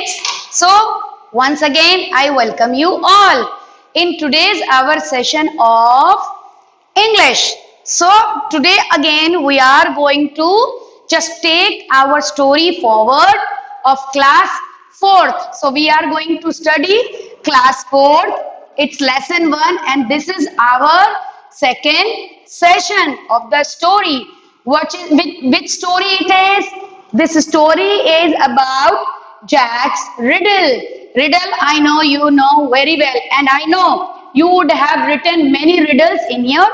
kids. So once again I welcome you all in today's our session of English. So today again we are going to just take our story forward of class 4th. So we are going to study class 4th. It's lesson 1 and this is our second session of the story. Which story it is? This story is about Jack's riddle. Riddle, I know you know very well, and I know you would have written many riddles in your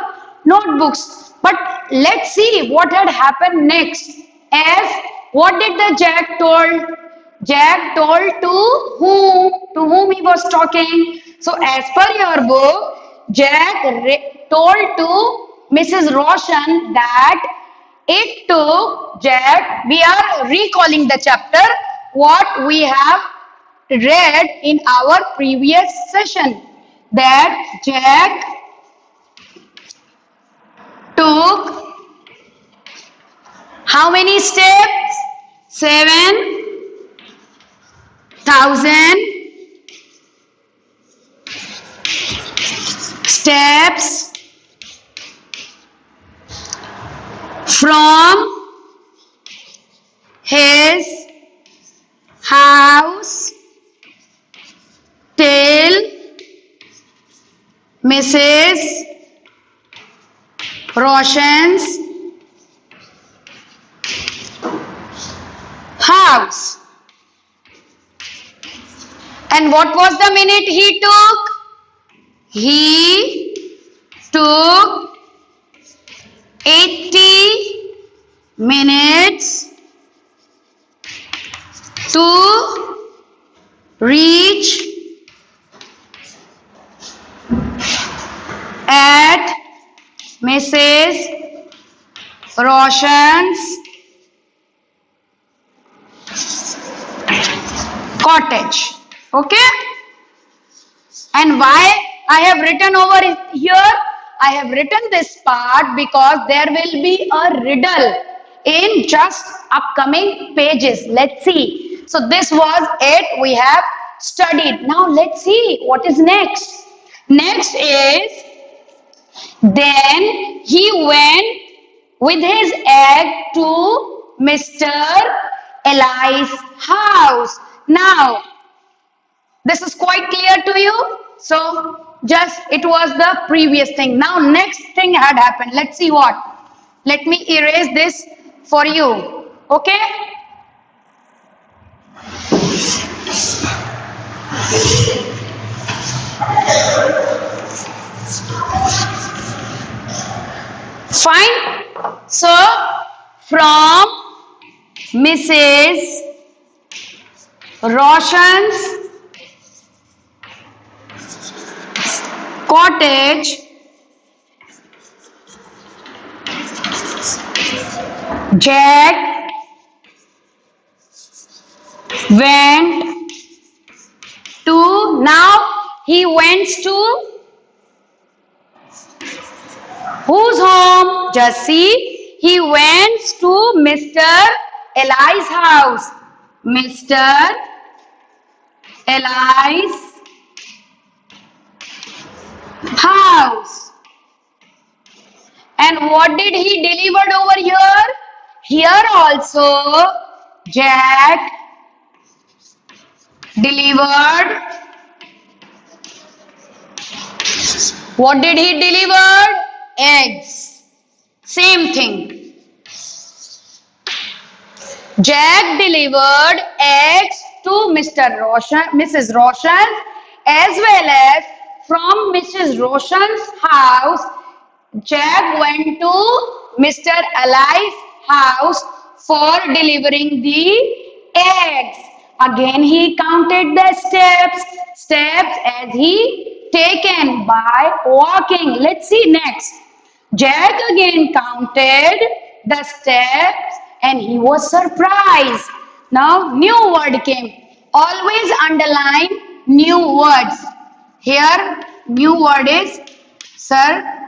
notebooks. But let's see what had happened next. As what did the Jack told? Jack told to whom? To whom he was talking? So as per your book, Jack told to Mrs. Roshan that it took Jack. We are recalling the chapter what we have read in our previous session, that Jack took how many steps? 7,000 steps from his house till Mrs. Roshan's house. And what was the minute he took? He took 80 minutes to reach at Mrs. Roshan's cottage. Okay? And why I have written over here? I have written this part because there will be a riddle in just upcoming pages. Let's see. So this was it. We have studied. Now let's see what is next. Next is, then he went with his egg to Mr. Eli's house. Now, this is quite clear to you. So, just it was the previous thing. Now, next thing had happened. Let's see what. Let me erase this for you. Okay? Fine. So, from Mrs. Roshan's cottage, Jack went to, now he went to whose home? Just see, he went to Mr. Eli's house. Mr. Eli's house. And what did he delivered over here? Here also Jack delivered. What did he deliver? Eggs. Same thing. Jack delivered eggs to Mrs. Roshan, as well as from Mrs. Roshan's house, Jack went to Mr. Eli's house for delivering the eggs. Again he counted the steps as he taken by walking. Let's see next. Jack again counted the steps and he was surprised. Now new word came. Always underline new words. Here new word is surprised.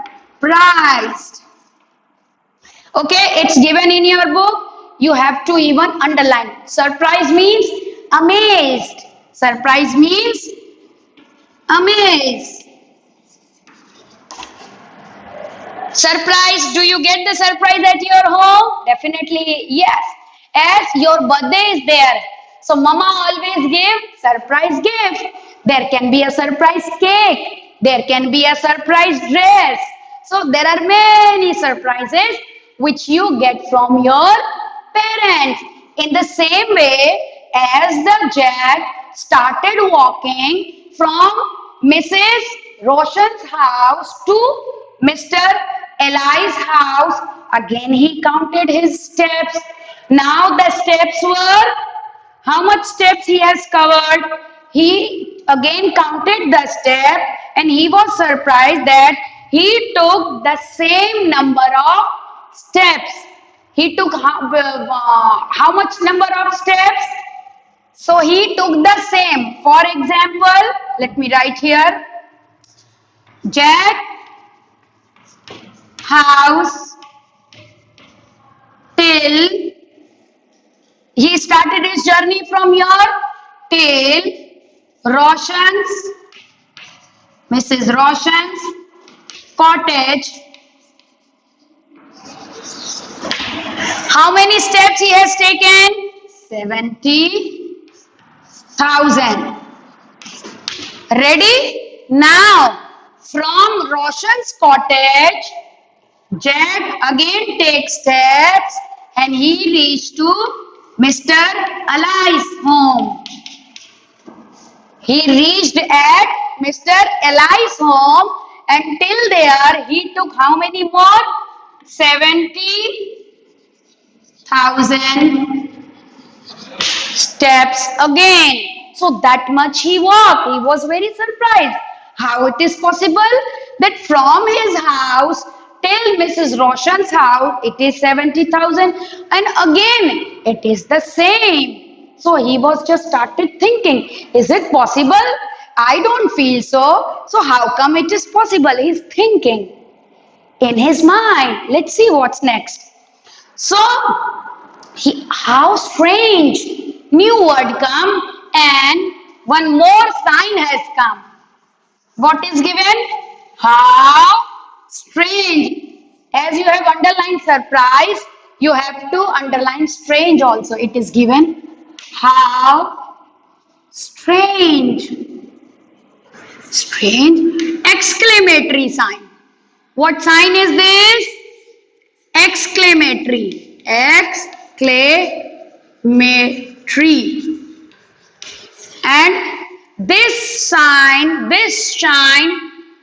Okay, it's given in your book. You have to even underline. Surprise means amazed. Surprise means amazed. Surprise, do you get the surprise at your home? Definitely yes. As your birthday is there, so mama always give surprise gift. There can be a surprise cake. There can be a surprise dress. So there are many surprises which you get from your parents. In the same way as the Jack started walking from Mrs. Roshan's house to Mr. Eli's house, again he counted his steps. Now the steps were, how much steps he has covered? He again counted the step and he was surprised that he took the same number of steps. He took how much number of steps? So he took the same. For example, let me write here. Jack house till he started his journey from here till Roshan's, Mrs. Roshan's cottage. How many steps he has taken? 70,000. Ready? Now, from Roshan's cottage, Jack again takes steps and he reached to Mr. Eli's home. He reached at Mr. Eli's home and till there he took how many more? 70,000 steps again. So that much he walked. He was very surprised. How it is possible that from his house till Mrs. Roshan's house it is 70,000 and again it is the same. So he was just started thinking, is it possible? I don't feel so. So how come it is possible? He's thinking in his mind. Let's see what's next. So how strange, new word come and one more sign has come. What is given? How strange. As you have underlined surprise, you have to underline strange also. It is given. How strange. Strange. Exclamatory sign. What sign is this? Exclamatory. Exclamatory. And this sign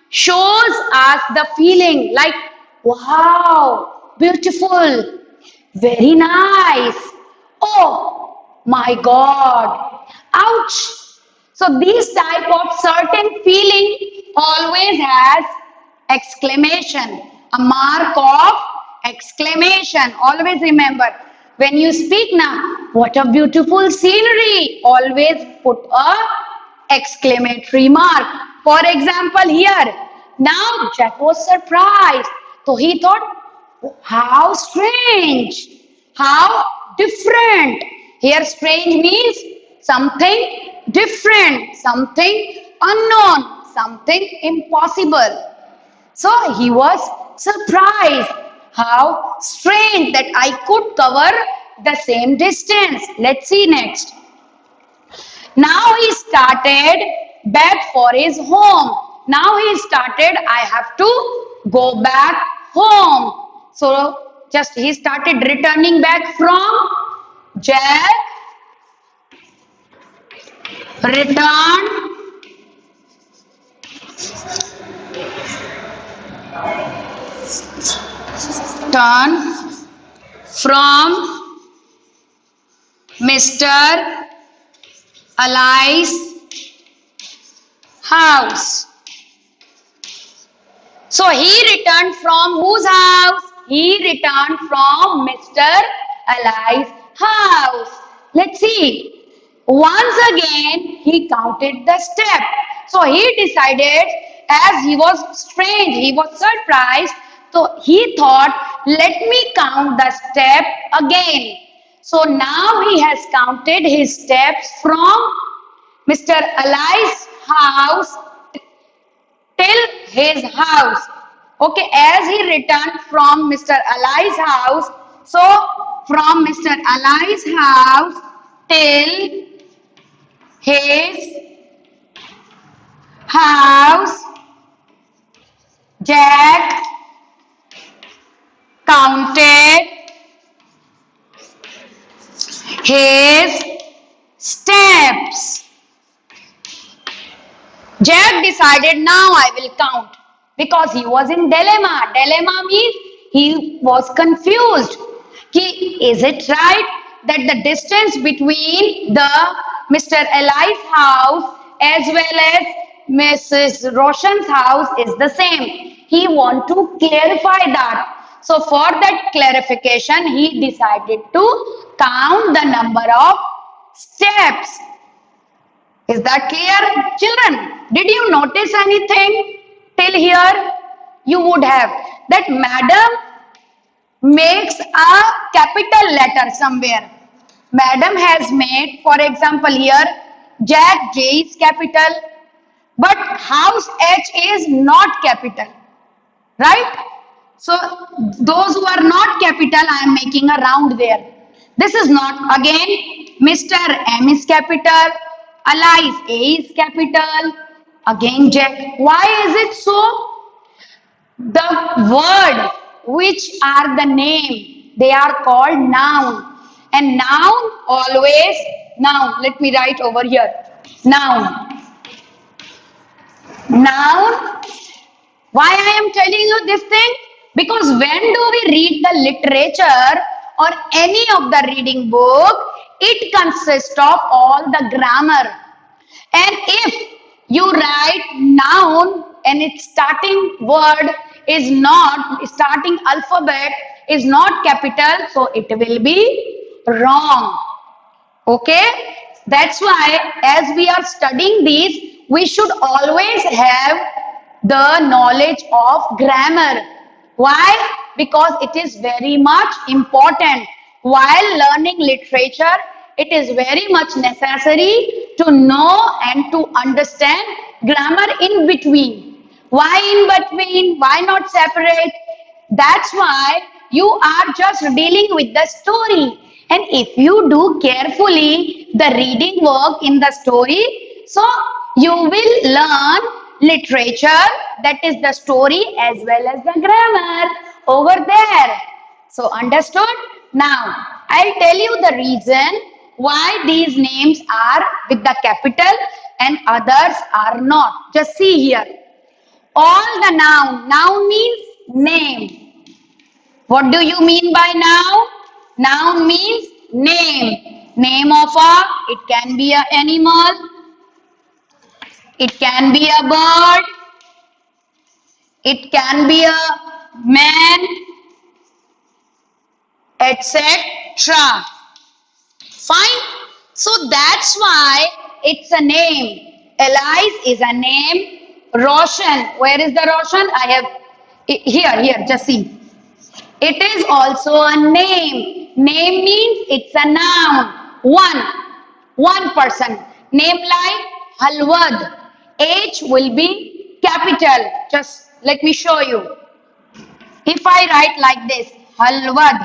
shows us the feeling like, wow, beautiful, very nice. Oh my God, ouch. So this type of certain feeling always has exclamation, a mark of exclamation. Always remember, when you speak now, what a beautiful scenery, always put a exclamatory mark. For example, here, now Jack was surprised. So he thought, how strange, how different. Here strange means something different, something unknown, something impossible. So he was surprised. How strange that I could cover the same distance. Let's see next. Now he started back for his home. Now he started, I have to go back home. So just he started returning back from Jack. Return from Mr. Eli's house. So he returned from whose house? He returned from Mr. Eli's house. Let's see. Once again, he counted the step. So he decided, as he was strange, he was surprised. So he thought, let me count the step again. So now he has counted his steps from Mr. Ali's house till his house. Okay, as he returned from Mr. Ali's house, so from Mr. Ali's house till his house, Jack counted his steps. Jack decided, now I will count, because he was in dilemma. Dilemma means he was confused. Is it right that the distance between the Mr. Eli's house as well as Mrs. Roshan's house is the same? He want to clarify that. So for that clarification, he decided to count the number of steps. Is that clear, children? Did you notice anything till here? You would have that madam makes a capital letter somewhere. Madam has made, for example, here Jack J is capital, but house H is not capital, right? So those who are not capital, I am making a round there. This is not. Again, Mr. M is capital, Alice A is capital, again Jack. Why is it so? The word which are the name, they are called noun. And noun always, noun, let me write over here. Noun. Noun. Why I am telling you this thing? Because when do we read the literature or any of the reading book, it consists of all the grammar. And if you write noun and its starting word is not, starting alphabet is not capital, so it will be wrong. Okay? That's why as we are studying these, we should always have the knowledge of grammar. Why? Because it is very much important. While learning literature, it is very much necessary to know and to understand grammar in between. Why in between? Why not separate? That's why you are just dealing with the story. And if you do carefully the reading work in the story, so you will learn literature, that is the story, as well as the grammar over there. So understood? Now, I'll tell you the reason why these names are with the capital and others are not. Just see here. All the noun. Noun means name. What do you mean by noun? Noun means name. Name of a, it can be an animal, it can be a bird, it can be a man, etc. Fine. So that's why it's a name. Alice is a name. Roshan. Where is the Roshan? I have here. Just see. It is also a name. Name means it's a noun. One person. Name like Halwad. H will be capital. Just let me show you. If I write like this, Halwad,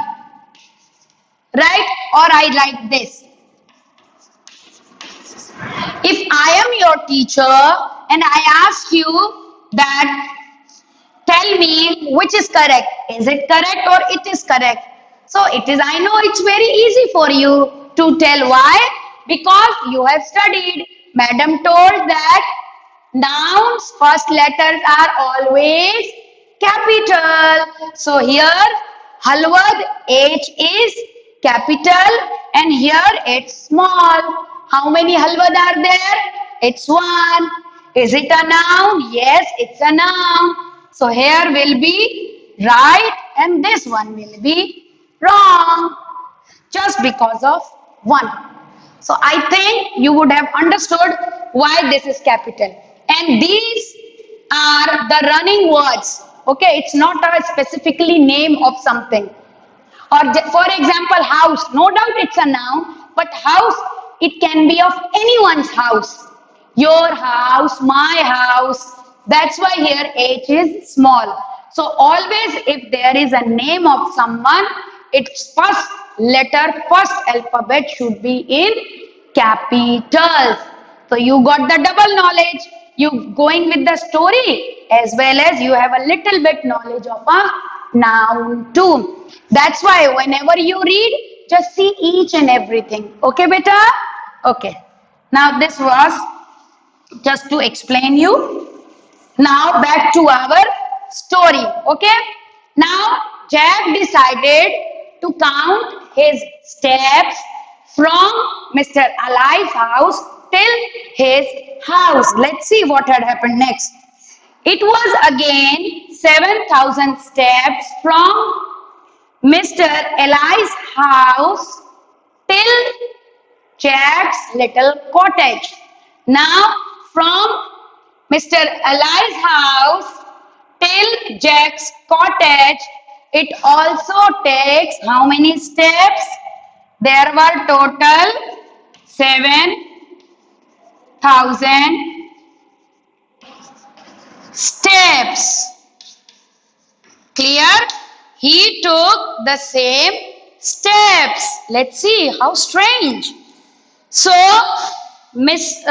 right? Or I write this. If I am your teacher and I ask you that, tell me which is correct. Is it correct or it is correct? So it is, I know it's very easy for you to tell. Why? Because you have studied. Madam told that nouns first letters are always capital. So here Halwad, H is capital and here it's small. How many Halwad are there? It's one. Is it a noun? Yes, it's a noun. So here will be right and this one will be wrong. Just because of one. So I think you would have understood why this is capital. And these are the running words. Okay, it's not a specifically name of something. Or for example, house. No doubt it's a noun, but house, it can be of anyone's house. Your house, my house. That's why here H is small. So always if there is a name of someone, its first letter, first alphabet should be in capitals. So you got the double knowledge. You going with the story as well as you have a little bit knowledge of a noun too. That's why whenever you read, just see each and everything. Okay, beta? Okay. Now this was just to explain you. Now back to our story. Okay. Now Jack decided to count his steps from Mr. Ali's house till his house. Let's see what had happened next. It was again 7,000 steps from Mr. Eli's house till Jack's little cottage. Now, from Mr. Eli's house till Jack's cottage, it also takes how many steps? There were total 7,000 steps. Clear? He took the same steps. Let's see how strange. So, this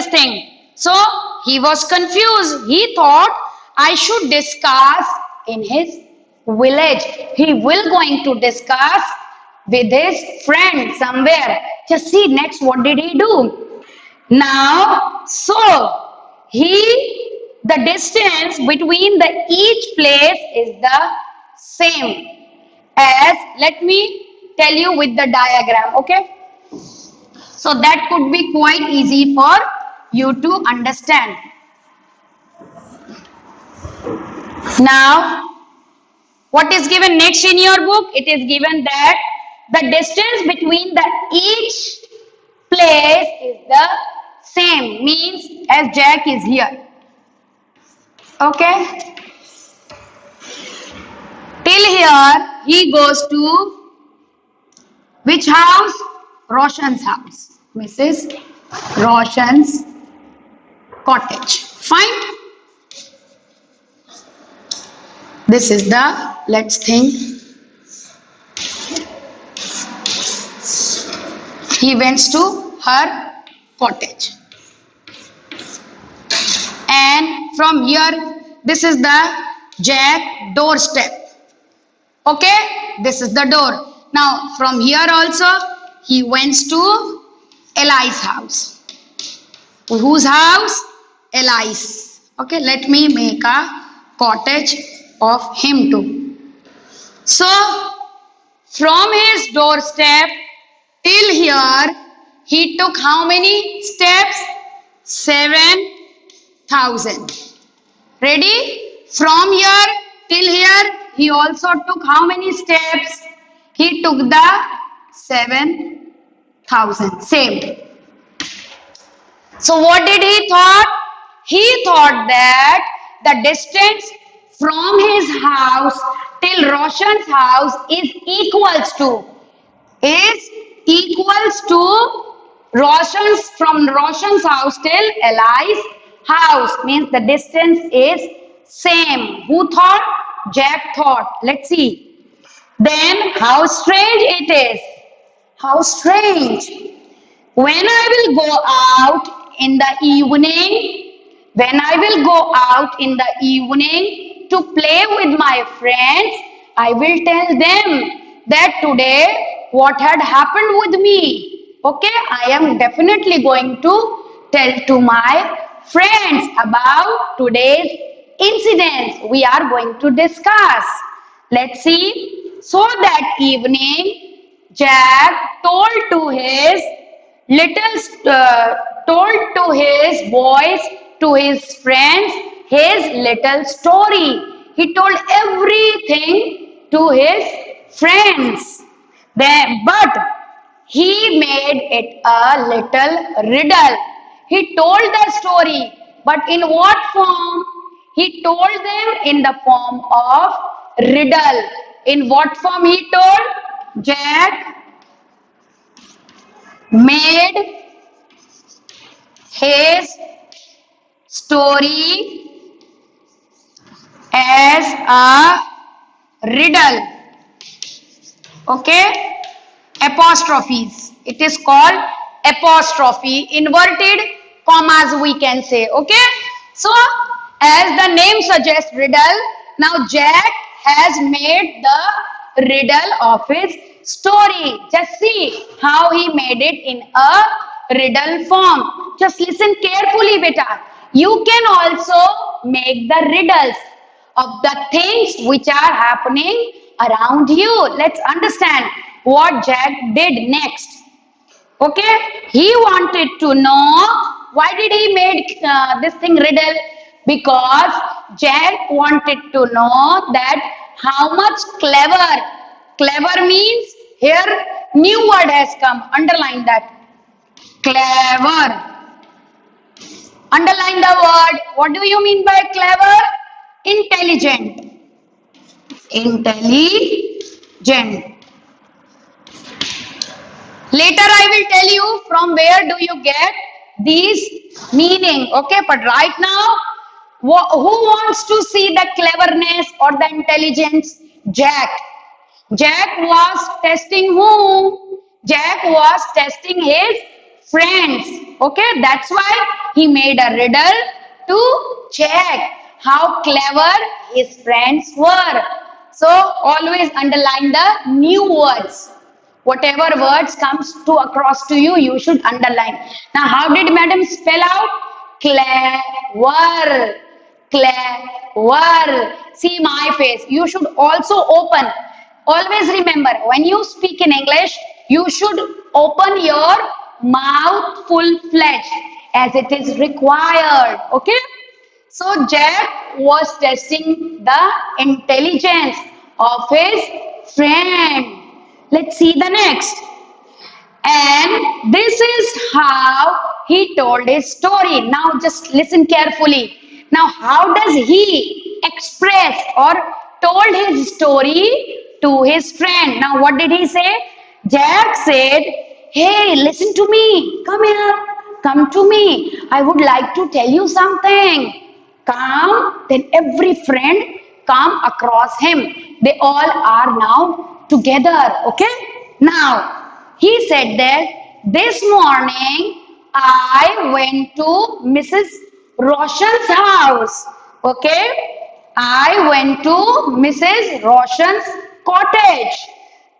thing. So, he was confused. He thought I should discuss in his village. He will going to discuss with his friend somewhere. Just see next what did he do. Now, so the distance between the each place is the same as, let me tell you with the diagram, okay? So that could be quite easy for you to understand. Now, what is given next in your book? It is given that the distance between the each place is the same, means as Jack is here. Okay? Till here, he goes to which house? Roshan's house. Mrs. Roshan's cottage. Fine? This is the, let's think. He went to her cottage. And from here, this is the Jack doorstep. Okay? This is the door. Now, from here also, he went to Eli's house. Whose house? Eli's. Okay, let me make a cottage of him too. So, from his doorstep till here, he took how many steps? 7,000. Ready? From here till here, he also took how many steps? He took the 7,000. Same. So what did he thought? He thought that the distance from his house till Roshan's house is equals to from Roshan's house till Eli's house. Means the distance is same. Who thought? Jack thought. Let's see. Then how strange it is. How strange. When I will go out in the evening, to play with my friends, I will tell them that today what had happened with me. Okay, I am definitely going to tell to my friends about today's incidents we are going to discuss. Let's see. So that evening, Jack told to his boys, to his friends, his little story. He told everything to his friends. But he made it a little riddle. He told the story, but in what form? He told them in the form of riddle. In what form he told? Jack made his story as a riddle. Okay? Apostrophes. It is called apostrophe. Inverted commas we can say. Okay? So, as the name suggests, riddle. Now, Jack has made the riddle of his story. Just see how he made it in a riddle form. Just listen carefully, beta. You can also make the riddles of the things which are happening around you. Let's understand what Jack did next. Okay, he wanted to know why did he make this thing riddle, because Jack wanted to know that how much clever means, here new word has come, underline that, clever. Underline the word. What do you mean by clever? Intelligent. Intelligent. Later I will tell you from where do you get these meaning. Okay, but right now, who wants to see the cleverness or the intelligence? Jack. Jack was testing who? Jack was testing his friends. Okay, that's why he made a riddle to check how clever his friends were. So always underline the new words. Whatever words comes to across to you, you should underline. Now, how did madam spell out? Clever. Clever. See my face. You should also open. Always remember, when you speak in English, you should open your mouth full-fledged as it is required. Okay? So Jack was testing the intelligence of his friend. Let's see the next. And this is how he told his story. Now just listen carefully. Now how does he express or told his story to his friend? Now what did he say? Jack said, hey, listen to me. Come here. Come to me. I would like to tell you something. Come. Then every friend come across him. They all are now together. Okay. Now he said that this morning I went to Mrs. Roshan's house. Okay. I went to Mrs. Roshan's cottage.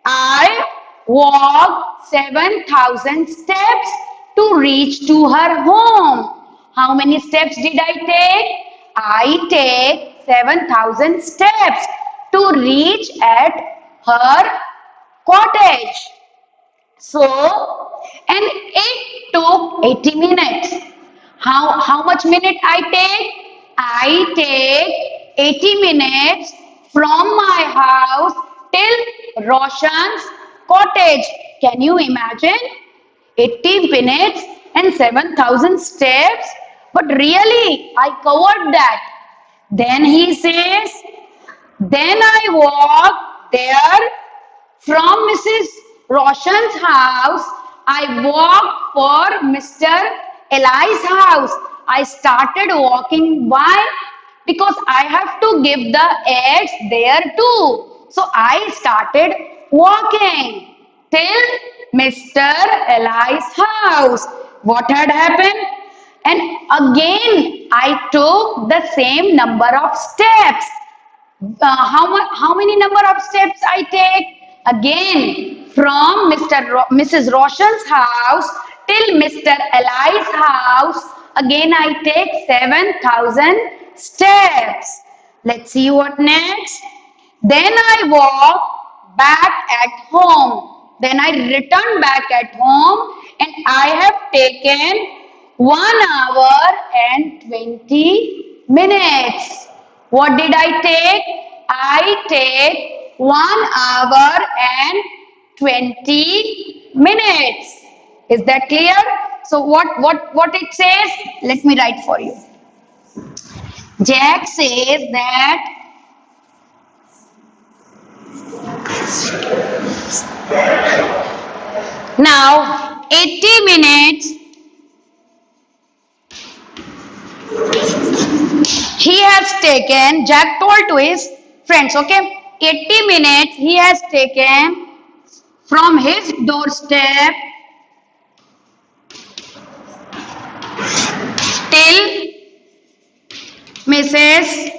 I walked 7,000 steps to reach to her home. How many steps did I take? I take 7,000 steps to reach at her cottage. So, and it took 80 minutes. How much minute I take? I take 80 minutes from my house till Roshan's cottage. Can you imagine? 80 minutes and 7,000 steps. But really, I covered that. Then he says, then I walked there from Mrs. Roshan's house. I walked for Mr. Eli's house. I started walking. Why? Because I have to give the eggs there too. So I started walking till Mr. Eli's house. What had happened? And again I took the same number of steps. How many number of steps I take? Again, from Mrs. Roshan's house till Mr. Eli's house, again I take 7,000 steps. Let's see what next. Then I walk back at home. Then I return back at home and I have taken 1 hour and 20 minutes. What did I take? I take 1 hour and 20 minutes. Is that clear? So what it says? Let me write for you. Jack says that Now 80 minutes he has taken, Jack told to his friends, okay, 80 minutes he has taken from his doorstep till Mrs.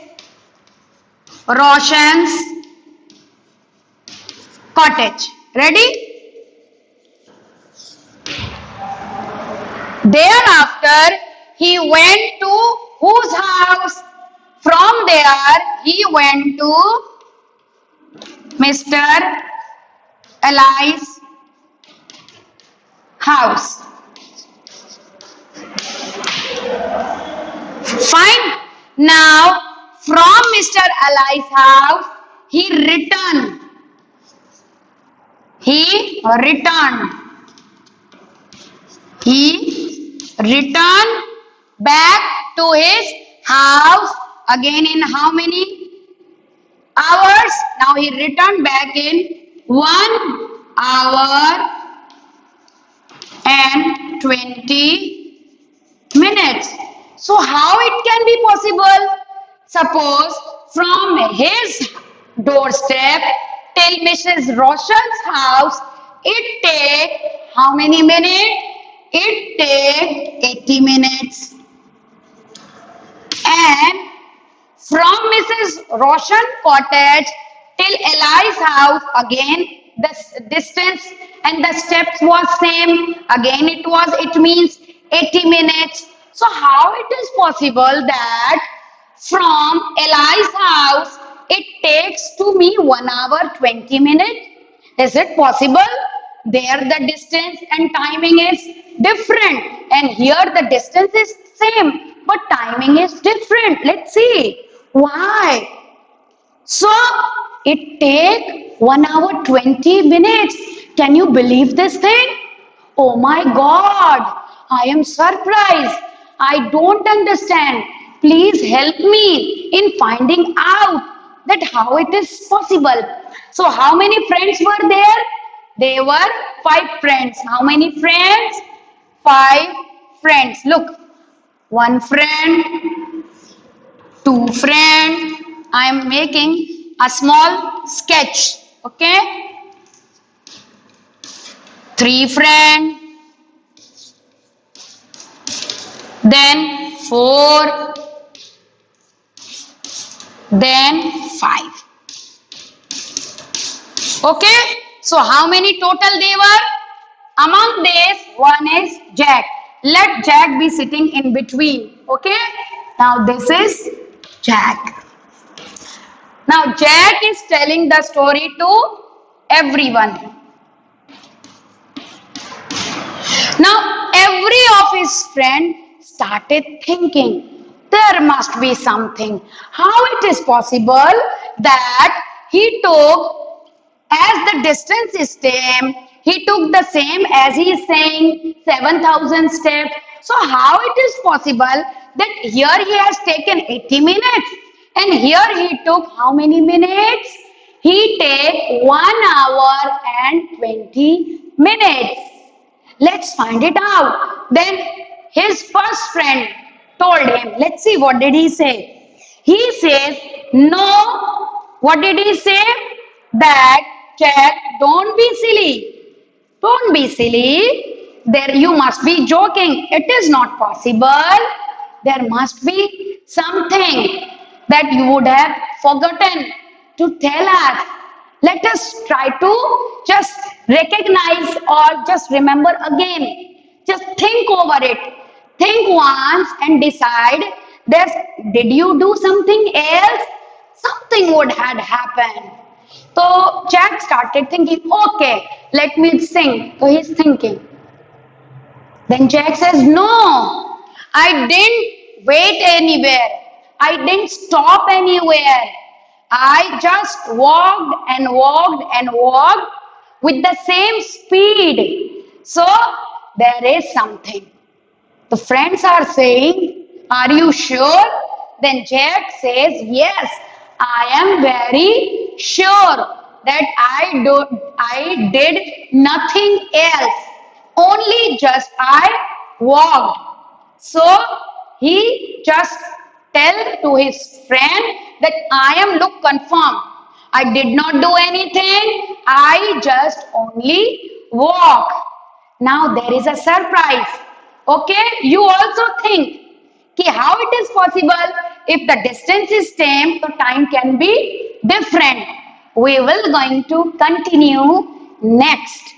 Roshan's cottage. Ready? Thereafter, he went to whose house? From there, he went to Mr. Eli's house. Fine. Now, from Mr. Eli's house, he returned. He returned. He returned back to his house again in how many hours? Now he returned back in 1 hour and 20 minutes. So how it can be possible? Suppose from his doorstep till Mrs. Roshan's house, it take how many minutes? It take 80 minutes. And from Mrs. Roshan cottage till Eli's house, again the distance and the steps was same. Again it means 80 minutes. So how it is possible that from Eli's house it takes to me 1 hour 20 minutes? Is it possible? There the distance and timing is different, and here the distance is same but timing is different. Let's see why. So it take 1 hour 20 minutes. Can you believe this thing? Oh my God, I am surprised. I don't understand. Please help me in finding out that how it is possible. So how many friends were there? There were 5 friends. How many friends? 5 friends. Look, 1 friend, 2 friend. I am making a small sketch. Okay. 3 friend. Then 4. Then 5. Okay. So how many total they were? Among these, one is Jack. Let Jack be sitting in between. Okay. Now this is Jack. Now Jack is telling the story to everyone. Now every of his friend started thinking, there must be something. How it is possible that he took, as the distance is same, he took the same as he is saying 7,000 steps. So how it is possible that here he has taken 80 minutes and here he took how many minutes? He take 1 hour and 20 minutes. Let's find it out. Then his first friend told him, let's see what did he say. He says, no, what did he say? That Jack, don't be silly. Don't be silly. There you must be joking. It is not possible. There must be something that you would have forgotten to tell us. Let us try to just recognize or just remember again. Just think over it. Think once and decide that did you do something else? Something would have happened. So Jack started thinking, okay, let me sing. So he's thinking. Then Jack says, no, I didn't wait anywhere. I didn't stop anywhere. I just walked and walked and walked with the same speed. So there is something. The friends are saying, are you sure? Then Jack says, yes, I am very sure. that I did nothing else. Only just I walked. So he just tell to his friend that I am look confirm. I did not do anything. I just only walk. Now there is a surprise. Okay, you also think कि how it is possible if the distance is same, so time can be different. We will going to continue next.